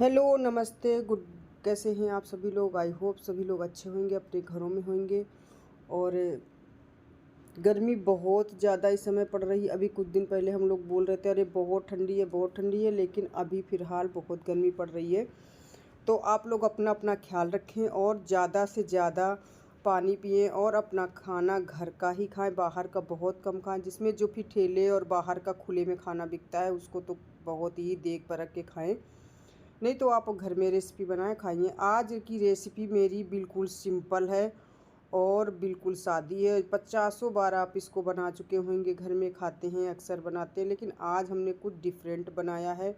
Hello नमस्ते good. कैसे हैं आप सभी लोग? आई होप सभी लोग अच्छे होंगे, अपने घरों में होंगे। और गर्मी बहुत ज़्यादा इस समय पड़ रही है। अभी कुछ दिन पहले हम लोग बोल रहे थे अरे बहुत ठंडी है बहुत ठंडी है, लेकिन अभी फ़िलहाल बहुत गर्मी पड़ रही है। तो आप लोग अपना अपना ख्याल रखें और ज़्यादा से ज़्यादा पानी पिएं और अपना खाना घर का ही खाएं, बाहर का बहुत कम खाएं। जिसमें जो भी ठेले और बाहर का खुले में खाना बिकता है उसको तो बहुत ही देख परख के खाएं, नहीं तो आप घर में रेसिपी बनाएं खाइए। आज की रेसिपी मेरी बिल्कुल सिंपल है और बिल्कुल सादी है। 50 बार आप इसको बना चुके होंगे, घर में खाते हैं, अक्सर बनाते हैं, लेकिन आज हमने कुछ डिफरेंट बनाया है।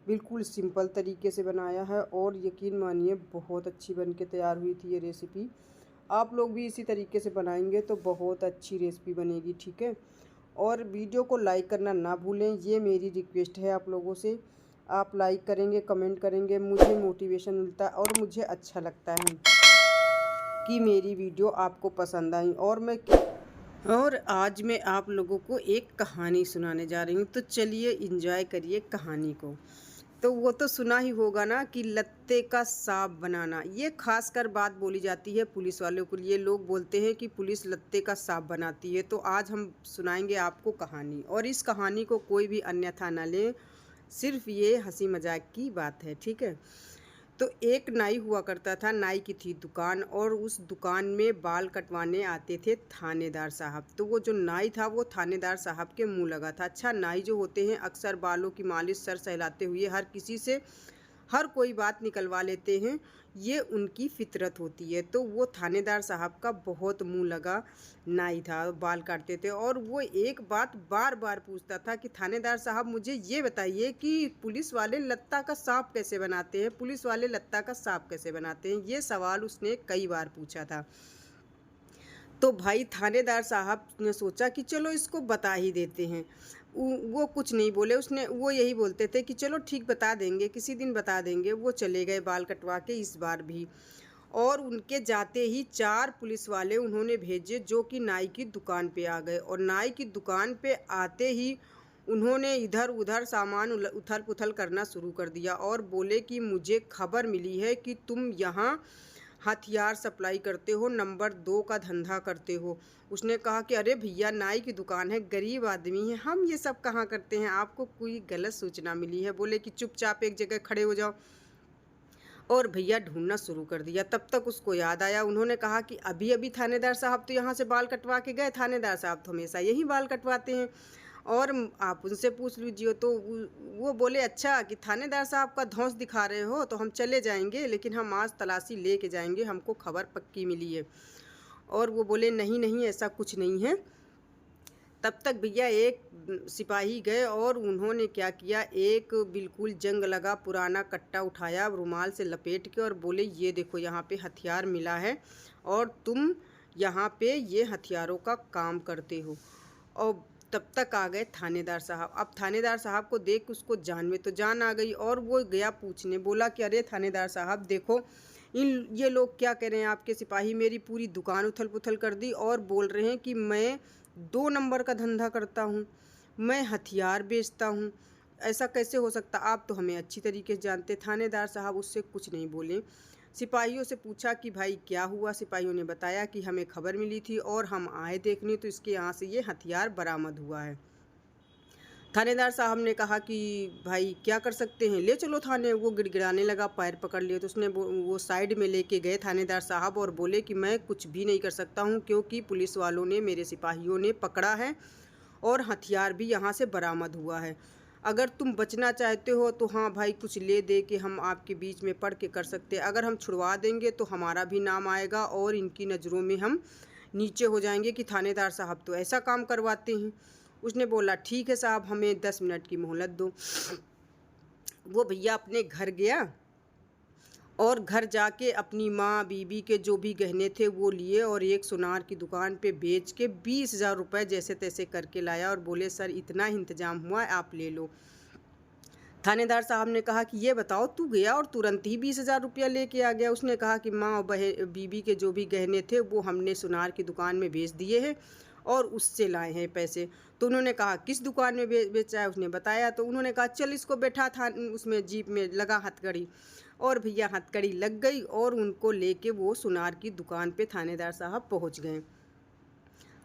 बिल्कुल सिंपल तरीके से बनाया है और यकीन मानिए बहुत अच्छी बन के तैयार हुई थी ये रेसिपी। आप लोग भी इसी तरीके से बनाएंगे तो बहुत अच्छी रेसिपी बनेगी, ठीक है। और वीडियो को लाइक करना ना भूलें, ये मेरी रिक्वेस्ट है आप लोगों से। आप लाइक करेंगे, कमेंट करेंगे, मुझे मोटिवेशन मिलता है और मुझे अच्छा लगता है कि मेरी वीडियो आपको पसंद आई। और आज मैं आप लोगों को एक कहानी सुनाने जा रही हूँ, तो चलिए एंजॉय करिए कहानी को। तो वो तो सुना ही होगा ना कि लत्ते का सांप बनाना, ये खासकर बात बोली जाती है पुलिस वालों के लिए। लोग बोलते हैं कि पुलिस लत्ते का सांप बनाती है। तो आज हम सुनाएंगे आपको कहानी, और इस कहानी को कोई भी अन्यथा ना ले, सिर्फ ये हंसी मजाक की बात है, ठीक है। तो एक नाई हुआ करता था। नाई की थी दुकान और उस दुकान में बाल कटवाने आते थे थानेदार साहब। तो वो जो नाई था वो थानेदार साहब के मुंह लगा था। अच्छा, नाई जो होते हैं अक्सर बालों की मालिश सर सहलाते हुए हर किसी से हर कोई बात निकलवा लेते हैं, ये उनकी फितरत होती है। तो वो थानेदार साहब का बहुत मुंह लगा नाई था, बाल काटते थे, और वो एक बात बार बार पूछता था कि थानेदार साहब मुझे ये बताइए कि पुलिस वाले लत्ता का सांप कैसे बनाते हैं, पुलिस वाले लत्ता का सांप कैसे बनाते हैं। ये सवाल उसने कई बार पूछा था। तो भाई थानेदार साहब ने सोचा कि चलो इसको बता ही देते हैं। वो कुछ नहीं बोले, उसने वो यही बोलते थे कि चलो ठीक बता देंगे, किसी दिन बता देंगे। वो चले गए बाल कटवा के इस बार भी, और उनके जाते ही 4 पुलिस वाले उन्होंने भेजे जो कि नाई की दुकान पे आ गए। और नाई की दुकान पे आते ही उन्होंने इधर उधर सामान उथल पुथल करना शुरू कर दिया और बोले कि मुझे खबर मिली है कि तुम यहाँ हथियार सप्लाई करते हो, नंबर 2 का धंधा करते हो। उसने कहा कि अरे भैया नाई की दुकान है, गरीब आदमी है, हम ये सब कहाँ करते हैं, आपको कोई गलत सूचना मिली है। बोले कि चुपचाप एक जगह खड़े हो जाओ। और भैया ढूंढना शुरू कर दिया। तब तक उसको याद आया, उन्होंने कहा कि अभी अभी थानेदार साहब तो यहाँ से बाल कटवा के गए, थानेदार साहब तो हमेशा यही बाल कटवाते हैं, और आप उनसे पूछ लीजिए। तो वो बोले अच्छा कि थानेदार साहब का धौंस दिखा रहे हो तो हम चले जाएंगे, लेकिन हम आज तलाशी लेके जाएंगे, हमको खबर पक्की मिली है। और वो बोले नहीं नहीं ऐसा कुछ नहीं है। तब तक भैया एक सिपाही गए और उन्होंने क्या किया, एक बिल्कुल जंग लगा पुराना कट्टा उठाया, रुमाल से लपेट के, और बोले ये देखो यहाँ पे हथियार मिला है और तुम यहाँ पे ये हथियारों का काम करते हो। और तब तक आ गए थानेदार साहब। अब थानेदार साहब को देख उसको जान में तो जान आ गई, और वो गया पूछने, बोला कि अरे थानेदार साहब देखो ये लोग क्या कह रहे हैं, आपके सिपाही मेरी पूरी दुकान उथल पुथल कर दी और बोल रहे हैं कि मैं 2 नंबर का धंधा करता हूँ, मैं हथियार बेचता हूँ, ऐसा कैसे हो सकता, आप तो हमें अच्छी तरीके से जानते। थानेदार साहब उससे कुछ नहीं बोले। सिपाहियों से पूछा कि भाई क्या हुआ। सिपाहियों ने बताया कि हमें खबर मिली थी और हम आए देखने तो इसके यहाँ से ये हथियार बरामद हुआ है। थानेदार साहब ने कहा कि भाई क्या कर सकते हैं, ले चलो थाने। वो गिड़गिड़ाने लगा, पैर पकड़ लिए। तो उसने वो साइड में लेके गए थानेदार साहब और बोले कि मैं कुछ भी नहीं कर सकता हूँ, क्योंकि पुलिस वालों ने, मेरे सिपाहियों ने पकड़ा है और हथियार भी यहाँ से बरामद हुआ है। अगर तुम बचना चाहते हो तो हाँ भाई कुछ ले दे के हम आपके बीच में पढ़ के कर सकते हैं। अगर हम छुड़वा देंगे तो हमारा भी नाम आएगा और इनकी नज़रों में हम नीचे हो जाएंगे कि थानेदार साहब तो ऐसा काम करवाते हैं। उसने बोला ठीक है साहब, हमें 10 मिनट की मोहलत दो। वो भैया अपने घर गया और घर जाके अपनी माँ बीबी के जो भी गहने थे वो लिए और एक सुनार की दुकान पे बेच के 20,000 रुपये जैसे तैसे करके लाया और बोले सर इतना इंतजाम हुआ है, आप ले लो। थानेदार साहब ने कहा कि ये बताओ तू गया और तुरंत ही 20,000 रुपया लेके आ गया। उसने कहा कि माँ और बीबी के जो भी गहने थे वो हमने सुनार की दुकान में बेच दिए हैं और उससे लाए हैं पैसे। तो उन्होंने कहा किस दुकान में बेचा है, उसने बताया। तो उन्होंने कहा चल इसको बैठा था उसमें जीप में लगा हथकड़ी, और भैया हथकड़ी लग गई और उनको लेके वो सुनार की दुकान पे थानेदार साहब पहुंच गए।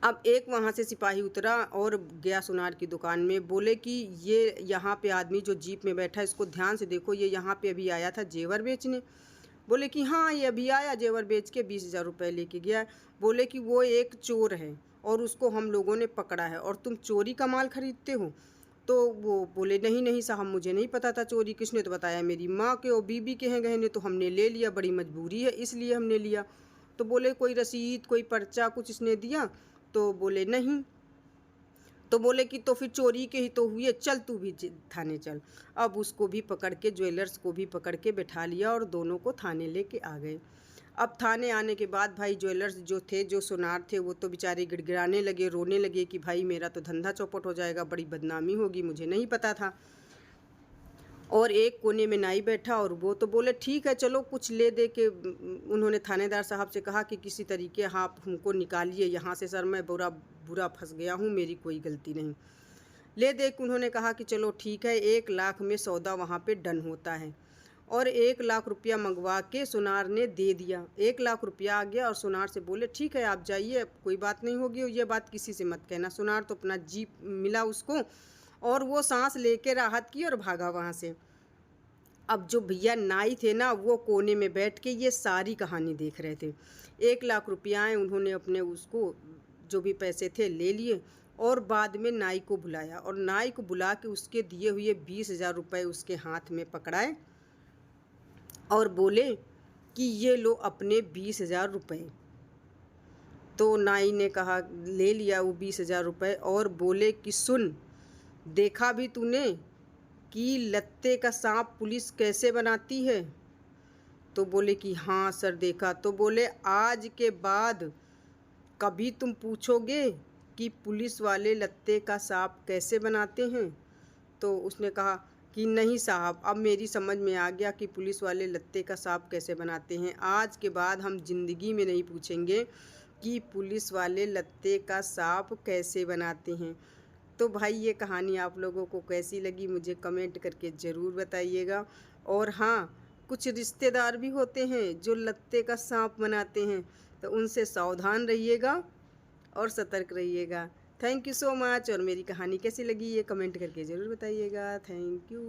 अब एक वहाँ से सिपाही उतरा और गया सुनार की दुकान में, बोले कि ये यहाँ पे आदमी जो जीप में बैठा है इसको ध्यान से देखो, ये यहाँ पे अभी आया था जेवर बेचने। बोले कि हाँ ये अभी आया जेवर बेच के 20,000 रुपये लेके गया। बोले कि वो एक चोर है और उसको हम लोगों ने पकड़ा है और तुम चोरी का माल खरीदते हो। तो वो बोले नहीं नहीं साहब मुझे नहीं पता था चोरी किसने तो बताया, मेरी माँ के और बीबी के हैं गहने तो हमने ले लिया, बड़ी मजबूरी है इसलिए हमने लिया। तो बोले कोई रसीद कोई पर्चा कुछ इसने दिया? तो बोले नहीं। तो बोले कि तो फिर चोरी के ही तो हुए, चल तू भी थाने चल। अब उसको भी पकड़ के ज्वेलर्स को भी पकड़ के बैठा लिया और दोनों को थाने लेके आ गए। अब थाने आने के बाद भाई ज्वेलर्स जो थे जो सुनार थे वो तो बेचारे गिड़गिड़ाने लगे, रोने लगे कि भाई मेरा तो धंधा चौपट हो जाएगा, बड़ी बदनामी होगी, मुझे नहीं पता था। और एक कोने में नाई बैठा और वो तो बोले ठीक है चलो कुछ ले दे के। उन्होंने थानेदार साहब से कहा कि किसी तरीके आप हमको निकालिए यहाँ से, सर मैं बुरा फंस गया हूँ, मेरी कोई गलती नहीं। ले दे के उन्होंने कहा कि चलो ठीक है 1 लाख में सौदा वहाँ पे डन होता है। और 1 लाख रुपया मंगवा के सुनार ने दे दिया। 1 लाख रुपया आ गया और सुनार से बोले ठीक है आप जाइए, कोई बात नहीं होगी, ये बात किसी से मत कहना। सुनार तो अपना जीप मिला उसको और वो सांस लेके राहत की और भागा वहाँ से। अब जो भैया नाई थे ना वो कोने में बैठ के ये सारी कहानी देख रहे थे। 1 लाख रुपया उन्होंने अपने उसको जो भी पैसे थे ले लिए और बाद में नाई को बुलाया और नाई को बुला के उसके दिए हुए 20,000 रुपये उसके हाथ में पकड़ाए और बोले कि ये लो अपने 20,000 रुपये। तो नाई ने कहा ले लिया वो 20,000 रुपये और बोले कि सुन, देखा भी तूने कि लत्ते का सांप पुलिस कैसे बनाती है? तो बोले कि हाँ सर देखा। तो बोले आज के बाद कभी तुम पूछोगे कि पुलिस वाले लत्ते का सांप कैसे बनाते हैं? तो उसने कहा कि नहीं साहब अब मेरी समझ में आ गया कि पुलिस वाले लत्ते का सांप कैसे बनाते हैं, आज के बाद हम ज़िंदगी में नहीं पूछेंगे कि पुलिस वाले लत्ते का सांप कैसे बनाते हैं। तो भाई ये कहानी आप लोगों को कैसी लगी मुझे कमेंट करके ज़रूर बताइएगा। और हाँ, कुछ रिश्तेदार भी होते हैं जो लत्ते का सांप बनाते हैं, तो उनसे सावधान रहिएगा और सतर्क रहिएगा। Thank you so much. और मेरी कहानी कैसी लगी ये कमेंट करके ज़रूर बताइएगा। Thank you.